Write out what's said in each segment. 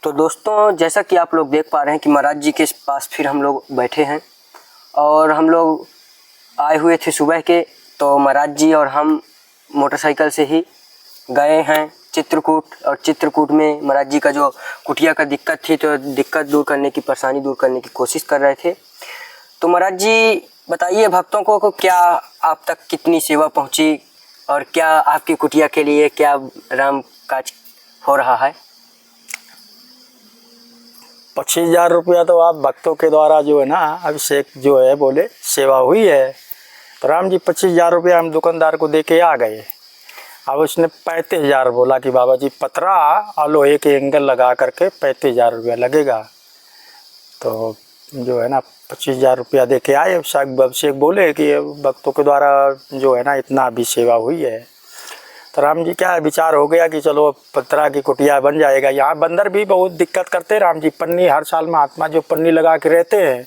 तो दोस्तों, जैसा कि आप लोग देख पा रहे हैं कि महाराज जी के पास फिर हम लोग बैठे हैं और हम लोग आए हुए थे सुबह के। तो महाराज जी और हम मोटरसाइकिल से ही गए हैं चित्रकूट, और चित्रकूट में महाराज जी का जो कुटिया का दिक्कत थी तो दिक्कत दूर करने की, परेशानी दूर करने की कोशिश कर रहे थे। तो महाराज जी बताइए भक्तों को क्या आप तक कितनी सेवा पहुंची और क्या आपकी कुटिया के लिए क्या राम काज हो रहा है। 25,000 रुपया तो आप भक्तों के द्वारा जो है ना अभिषेक जो है बोले सेवा हुई है। तो राम जी 25,000 रुपया हम दुकानदार को दे के आ गए। अब उसने 35,000 बोला कि बाबा जी पतरा और लोहे के एंगल लगा करके 35,000 रुपया लगेगा। तो जो है ना 25,000 रुपया दे के आए। अभिषेक बोले कि भक्तों के द्वारा जो है ना इतना भी सेवा हुई है। तो राम जी क्या विचार हो गया कि चलो पतरा की कुटिया बन जाएगा। यहाँ बंदर भी बहुत दिक्कत करते हैं राम जी। पन्नी हर साल महात्मा जो पन्नी लगा के रहते हैं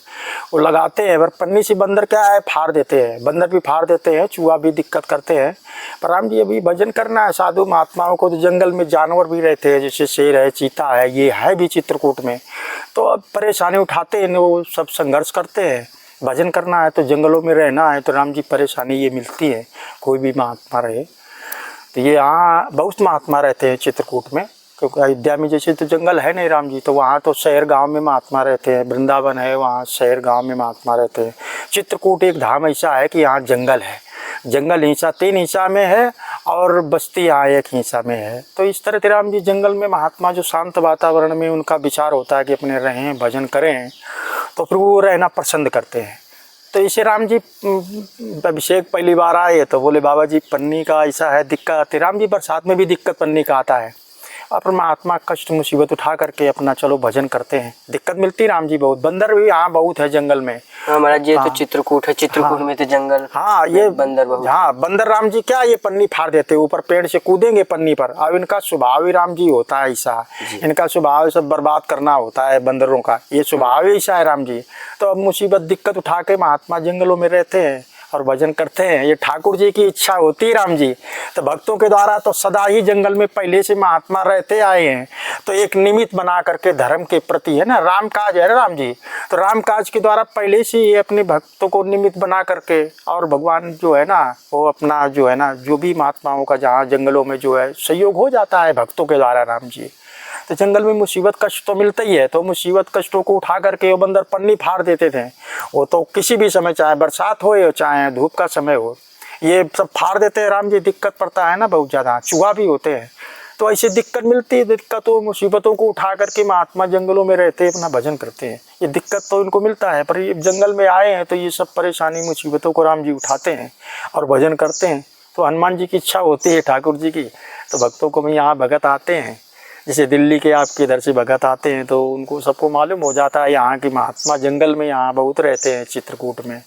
वो लगाते हैं, पर पन्नी से बंदर क्या है फाड़ देते हैं, बंदर भी फाड़ देते हैं, चूहा भी दिक्कत करते हैं। पर राम जी अभी भजन करना है साधु महात्माओं को। तो जंगल में जानवर भी रहते हैं, जैसे शेर है, चीता है, ये है भी चित्रकूट में। तो अब परेशानी उठाते हैं, वो सब संघर्ष करते हैं। भजन करना है तो जंगलों में रहना है, तो राम जी परेशानी ये मिलती है कोई भी महात्मा रहे। तो ये यहाँ बहुत महात्मा रहते हैं चित्रकूट में, क्योंकि अयोध्या में जैसे तो जंगल है नहीं राम जी। तो वहाँ तो शहर गांव में महात्मा रहते हैं, वृंदावन है वहाँ शहर गांव में महात्मा रहते हैं। चित्रकूट एक धाम ऐसा है कि यहाँ जंगल है, जंगल हिंसा 3 हिस्सा में है और बस्ती यहाँ 1 हिस्सा में है। तो इस तरह से राम जी जंगल में महात्मा जो शांत वातावरण में उनका विचार होता है कि अपने रहें भजन करें, तो फिर वो रहना पसंद करते हैं। तो इसे राम जी अभिषेक पहली बार आए तो बोले बाबा जी पन्नी का ऐसा है दिक्कत है। राम जी बरसात में भी दिक्कत पन्नी का आता है, और महात्मा कष्ट मुसीबत उठा करके अपना चलो भजन करते हैं। दिक्कत मिलती है राम जी बहुत, बंदर भी यहाँ बहुत है जंगल में। हाँ महाराज जी, तो चित्रकूट है, चित्रकूट में तो जंगल। हाँ ये बंदर बहुत। हाँ बंदर राम जी क्या ये पन्नी फाड़ देते, ऊपर पेड़ से कूदेंगे पन्नी पर। अब इनका स्वभाव ही राम जी होता है ऐसा, इनका स्वभाव सब बर्बाद करना होता है बंदरों का, ये स्वभाव ही ऐसा है राम जी। तो अब मुसीबत दिक्कत उठा के महात्मा जंगलों में रहते हैं और भजन करते हैं। ये ठाकुर जी की इच्छा होती है राम जी। तो भक्तों के द्वारा तो सदा ही जंगल में पहले से महात्मा रहते आए हैं। तो एक निमित्त बना करके धर्म के प्रति है ना, राम काज है राम जी। तो राम काज के द्वारा पहले से ही अपने भक्तों को निमित्त बना करके, और भगवान जो है ना वो अपना जो है ना जो भी महात्माओं का जहाँ जंगलों में जो है सहयोग हो जाता है भक्तों के द्वारा राम जी। तो जंगल में मुसीबत कष्ट तो मिलता ही है, तो मुसीबत कष्टों को उठा करके वो बंदर पन्नी फाड़ देते थे। वो तो किसी भी समय, चाहे बरसात हो या चाहे धूप का समय हो, ये सब फाड़ देते हैं राम जी। दिक्कत पड़ता है ना बहुत ज़्यादा, चूहा भी होते हैं। तो ऐसी दिक्कत मिलती है, दिक्कतों मुसीबतों को उठा करके महात्मा जंगलों में रहते हैं, अपना भजन करते हैं। ये दिक्कत तो इनको मिलता है, पर ये जंगल में आए हैं तो ये सब परेशानी मुसीबतों को राम जी उठाते हैं और भजन करते हैं। तो हनुमान जी की इच्छा होती है ठाकुर जी की, तो भक्तों को भी यहाँ भगत आते हैं। जैसे दिल्ली के आपके इधर से भगत आते हैं तो उनको सबको मालूम हो जाता है यहाँ की महात्मा जंगल में यहाँ बहुत रहते हैं। चित्रकूट में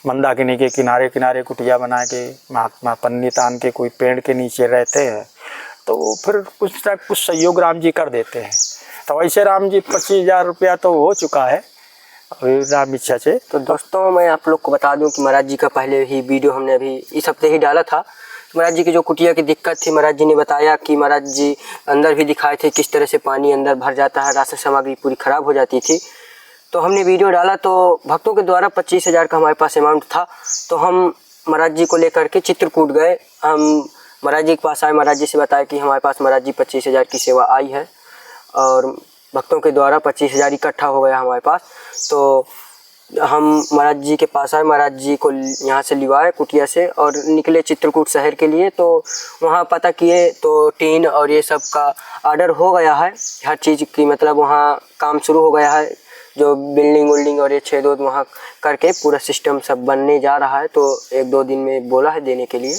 मंदाकिनी के किनारे किनारे कुटिया बना के महात्मा पन्नी तान के कोई पेड़ के नीचे रहते हैं। तो फिर कुछ ना कुछ सहयोग राम जी कर देते हैं। तो वैसे राम जी 25,000 रुपया तो हो चुका है राम इच्छा से। तो दोस्तों, मैं आप लोग को बता दूं कि महाराज जी का पहले ही वीडियो हमने अभी इस हफ्ते ही डाला था। महाराज जी की जो कुटिया की दिक्कत थी, महाराज जी ने बताया कि महाराज जी अंदर भी दिखाए थे किस तरह से पानी अंदर भर जाता है, राशन सामग्री पूरी ख़राब हो जाती थी। तो हमने वीडियो डाला तो भक्तों के द्वारा 25,000 का हमारे पास अमाउंट था। तो हम महाराज जी को लेकर के चित्रकूट गए। हम महाराज जी के पास आए, महाराज जी से बताया कि हमारे पास महाराज जी 25,000 की सेवा आई है और भक्तों के द्वारा 25,000 इकट्ठा हो गया हमारे पास। तो हम महाराज जी के पास आए, महाराज जी को यहाँ से लिवाए कुटिया से और निकले चित्रकूट शहर के लिए। तो वहाँ पता किए तो टीन और ये सब का ऑर्डर हो गया है, हर चीज़ की मतलब वहाँ काम शुरू हो गया है। जो बिल्डिंग विल्डिंग और ये छेद वहाँ करके पूरा सिस्टम सब बनने जा रहा है। तो 1-2 दिन में बोला है देने के लिए।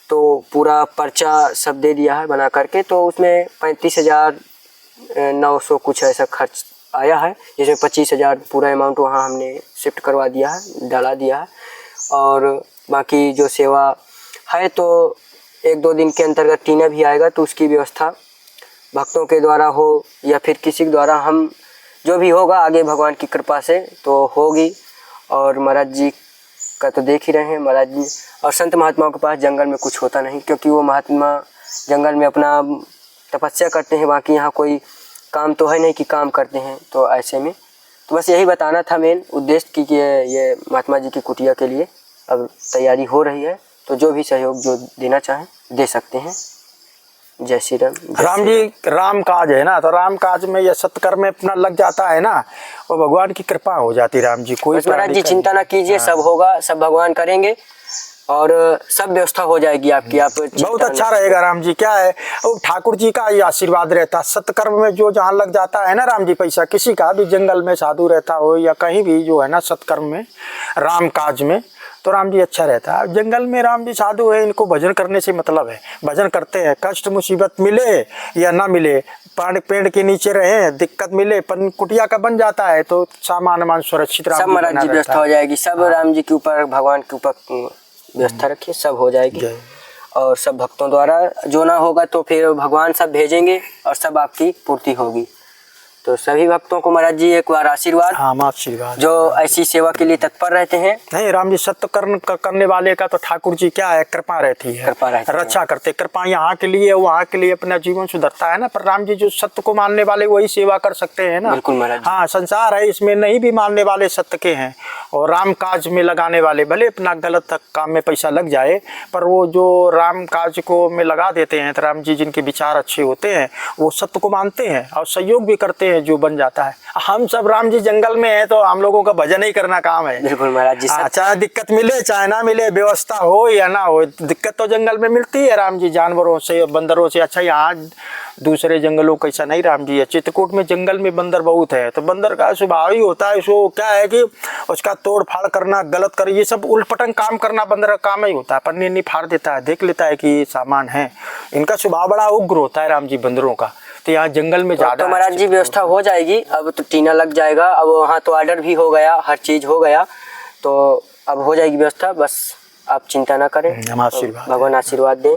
तो पूरा पर्चा सब दे दिया है बना करके। तो उसमें 35,900 कुछ ऐसा खर्च आया है, जिसमें 25,000 पूरा अमाउंट वहाँ हमने शिफ्ट करवा दिया है, डाला दिया है। और बाकी जो सेवा है तो 1-2 दिन के अंतर्गत टीना भी आएगा, तो उसकी व्यवस्था भक्तों के द्वारा हो या फिर किसी के द्वारा, हम जो भी होगा आगे भगवान की कृपा से तो होगी। और महाराज जी का तो देख ही रहे हैं, महाराज जी और संत महात्माओं के पास जंगल में कुछ होता नहीं, क्योंकि वो महात्मा जंगल में अपना तपस्या करते हैं। बाकी यहाँ कोई काम तो है नहीं कि काम करते हैं, तो ऐसे में तो बस यही बताना था मेन उद्देश्य कि ये महात्मा जी की कुटिया के लिए अब तैयारी हो रही है, तो जो भी सहयोग जो देना चाहें दे सकते हैं। जय श्री राम। राम जी, राम काज है ना, तो राम काज में या सत्कर्म में अपना लग जाता है ना, वो भगवान की कृपा हो जाती है। राम जी कोई महाराज जी चिंता ना कीजिए, सब होगा, सब भगवान करेंगे और सब व्यवस्था हो जाएगी आपकी। आप बहुत अच्छा रहेगा। राम जी क्या है, वो ठाकुर जी का ये आशीर्वाद रहता है। सत्कर्म में जो जहाँ लग जाता है ना राम जी, पैसा किसी का भी जंगल में साधु रहता हो या कहीं भी जो है ना सत्कर्म में राम काज में, तो राम जी अच्छा रहता है। जंगल में राम जी साधु है, इनको भजन करने से मतलब है, भजन करते हैं। कष्ट मुसीबत मिले या ना मिले, पेड़ के नीचे रहे, दिक्कत मिले, पर कुटिया का बन जाता है तो सामान मान सुरक्षित सब महाराज जी व्यवस्था हो जाएगी। सब राम जी के ऊपर, भगवान के ऊपर व्यवस्था रखिए, सब हो जाएगी। और सब भक्तों द्वारा जो ना होगा तो फिर भगवान सब भेजेंगे और सब आपकी पूर्ति होगी। तो सभी भक्तों को महाराज जी एक बार आशीर्वाद। हाँ, आशीर्वाद जो ऐसी सेवा के लिए तत्पर रहते हैं। नहीं, राम जी सत्य करने वाले का तो ठाकुर जी क्या है, कृपा रहती है, कृपा रहती है, रक्षा करते। कृपा यहाँ के लिए वहाँ के लिए अपना जीवन सुधरता है ना। पर राम जी जो सत्य को मानने वाले वही सेवा कर सकते हैं ना। बिल्कुल महाराज। हाँ, संसार है, इसमें नहीं भी मानने वाले सत्य के हैं, और राम काज में लगाने वाले भले अपना गलत काम में पैसा लग जाए, पर वो जो राम काज को में लगा देते हैं, तो राम जी जिनके विचार अच्छे होते हैं वो सत्य को मानते हैं और सहयोग भी करते हैं, जो बन जाता है। हम सब राम जी जंगल में हैं, तो हम लोगों का भजन ही करना काम है। बिल्कुल महाराज जी। चाहे दिक्कत मिले चाहे ना मिले, व्यवस्था हो या ना हो, दिक्कत तो जंगल में मिलती है राम जी, जानवरों से, बंदरों से। अच्छा, यहाँ दूसरे जंगलों का ऐसा नहीं राम जी है। चित्रकूट में जंगल में बंदर बहुत है, तो बंदर का स्वभाव ही होता है, उसको क्या है कि उसका तोड़ फाड़ करना, गलत कर, ये सब उल्टपटंग काम करना बंदर का काम ही होता है। पन्नी नहीं फाड़ देता है, देख लेता है कि ये सामान है। इनका स्वभाव बड़ा उग्र होता है राम जी बंदरों का। तो यहाँ जंगल में ज्यादा तो महाराज जी व्यवस्था हो जाएगी। अब तो टीना लग जाएगा, अब वहाँ तो ऑर्डर भी हो गया, हर चीज हो गया, तो अब हो जाएगी व्यवस्था। बस आप चिंता ना करें, आशीर्वाद भगवान आशीर्वाद दें।